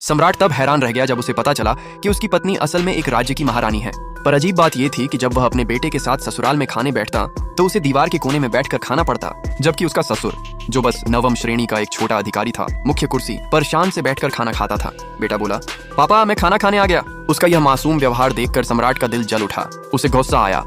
सम्राट तब हैरान रह गया जब उसे पता चला कि उसकी पत्नी असल में एक राज्य की महारानी है। पर अजीब बात यह थी कि जब वह अपने बेटे के साथ ससुराल में खाने बैठता तो उसे दीवार के कोने में बैठकर खाना पड़ता, जबकि उसका ससुर, जो बस नवम श्रेणी का एक छोटा अधिकारी था, मुख्य कुर्सी पर शान से बैठकर खाना खाता था। बेटा बोला, पापा मैं खाना खाने आ गया। उसका यह मासूम व्यवहार देखकर सम्राट का दिल जल उठा। उसे गुस्सा आया,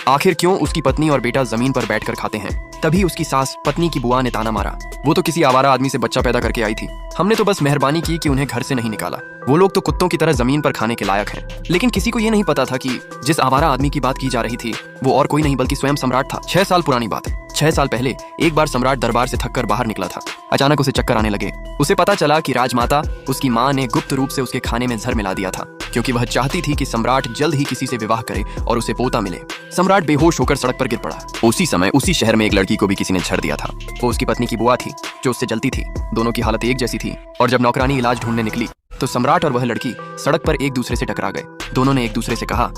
आखिर क्यों उसकी पत्नी और बेटा जमीन पर बैठकर खाते हैं। तभी उसकी सास पत्नी की बुआ ने ताना मारा, वो तो किसी आवारा आदमी से बच्चा पैदा करके आई थी, हमने तो बस मेहरबानी की कि उन्हें घर से नहीं निकाला। वो लोग तो कुत्तों की तरह जमीन पर खाने के लायक हैं। लेकिन किसी को ये नहीं पता था कि जिस आवारा आदमी की बात की जा रही थी वो और कोई नहीं बल्कि स्वयं सम्राट था। 6 साल पुरानी बात। 6 साल पहले एक बार सम्राट दरबार से थककर बाहर निकला था। अचानक उसे चक्कर आने लगे। उसे पता चला कि राजमाता उसकी माँ ने गुप्त रूप से उसके खाने में जहर मिला दिया था, क्योंकि वह चाहती थी कि सम्राट जल्द ही किसी से विवाह करे और उसे पोता मिले। सम्राट बेहोश होकर सड़क पर गिर पड़ा। उसी समय उसी शहर में एक लड़की को भी किसी ने छेड़ दिया था। वो उसकी पत्नी की बुआ थी जो उससे जलती थी। दोनों की हालत एक जैसी थी और जब नौकरानी इलाज ढूंढने निकली तो सम्राट और वह लड़की सड़क पर एक दूसरे से टकरा गए। दोनों ने एक दूसरे से कहा,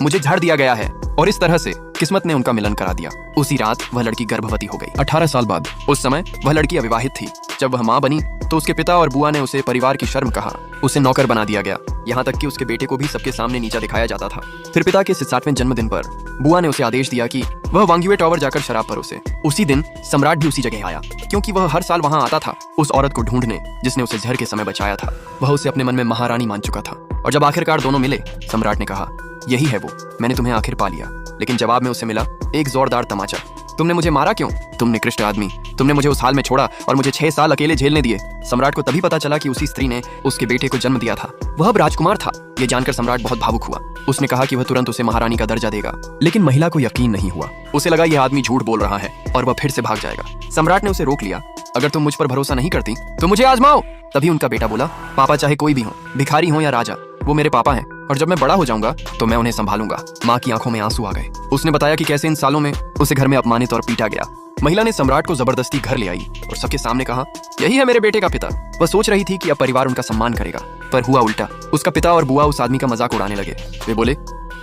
मुझे झाड़ दिया गया है, और इस तरह से किस्मत ने उनका मिलन करा दिया। उसी रात वह लड़की गर्भवती हो गई। 18 साल बाद। उस समय वह लड़की अविवाहित थी। जब वह माँ बनी तो उसके पिता और बुआ ने उसे परिवार की शर्म कहा। उसे नौकर बना दिया गया, यहाँ तक कि उसके बेटे को भी सबके सामने नीचा दिखाया जाता था। फिर पिता के 60वें जन्मदिन पर बुआ ने उसे आदेश दिया कि वह वांगीवे टॉवर जाकर शराब परोसे। उसी दिन सम्राट भी उसी जगह आया, क्योंकि वह हर साल वहाँ आता था उस औरत को ढूंढने जिसने उसे जहर के समय बचाया था। वह उसे अपने मन में महारानी मान चुका था। और जब आखिरकार दोनों मिले, सम्राट ने कहा, यही है वो, मैंने तुम्हें आखिर पा लिया। लेकिन जवाब में उसे मिला एक जोरदार तमाचा। तुमने मुझे मारा क्यों? तुम निकृष्ट आदमी, तुमने मुझे उस हाल में छोड़ा और मुझे 6 साल अकेले झेलने दिए। सम्राट को तभी पता चला कि उसी स्त्री ने उसके बेटे को जन्म दिया था। वह अब राजकुमार था। ये जानकर सम्राट बहुत भावुक हुआ। उसने कहा कि वह तुरंत उसे महारानी का दर्जा देगा। लेकिन महिला को यकीन नहीं हुआ। उसे लगा यह आदमी झूठ बोल रहा है और वह फिर से भाग जाएगा। सम्राट ने उसे रोक लिया। अगर तुम मुझ पर भरोसा नहीं करती तो मुझे आजमाओ। तभी उनका बेटा बोला, पापा चाहे कोई भी हो, भिखारी हो या राजा, वो मेरे पापा हैं और जब मैं बड़ा हो जाऊंगा तो मैं उन्हें संभालूंगा। माँ की आंखों में आंसू आ गए। उसने बताया कि कैसे इन सालों में उसे घर में अपमानित और पीटा गया। महिला ने सम्राट को जबरदस्ती घर ले आई और सबके सामने कहा, यही है मेरे बेटे का पिता। वह सोच रही थी कि अब परिवार उनका सम्मान करेगा, पर हुआ उल्टा। उसका पिता और बुआ उस आदमी का मजाक उड़ाने लगे। वे बोले,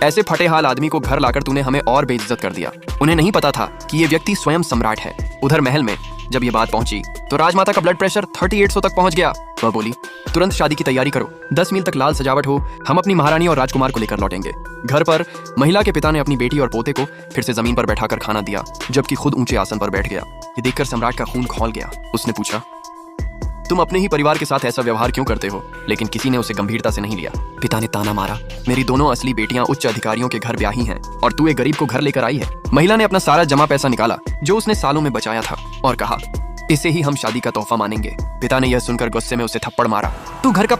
ऐसे फटे हाल आदमी को घर लाकर तूने हमें और बेइज्जत कर दिया। उन्हें नहीं पता था कि ये व्यक्ति स्वयं सम्राट है। उधर महल में जब ये बात पहुंची तो राजमाता का ब्लड प्रेशर 3800 तक पहुंच गया। वह बोली, तुरंत शादी की तैयारी करो, 10 मील तक लाल सजावट हो, हम अपनी महारानी और राजकुमार को लेकर लौटेंगे। घर पर महिला के पिता ने अपनी बेटी और पोते को फिर से जमीन पर बैठाकर खाना दिया, जबकि खुद ऊंचे आसन पर बैठ गया। ये देखकर सम्राट का खून खौल गया। उसने पूछा, तुम अपने ही परिवार के साथ ऐसा व्यवहार क्यों करते हो? लेकिन किसी ने उसे गंभीरता से नहीं लिया। पिता ने ताना मारा, मेरी दोनों असली बेटियां उच्च अधिकारियों के घर ब्याही हैं और तू एक गरीब को घर लेकर आई है। महिला ने अपना सारा जमा पैसा निकाला जो उसने सालों में बचाया था और कहा, इसे ही हम शादी का तोहफा मानेंगे। पिता ने यह सुनकर गुस्से में उसे थप्पड़ मारा, तू घर का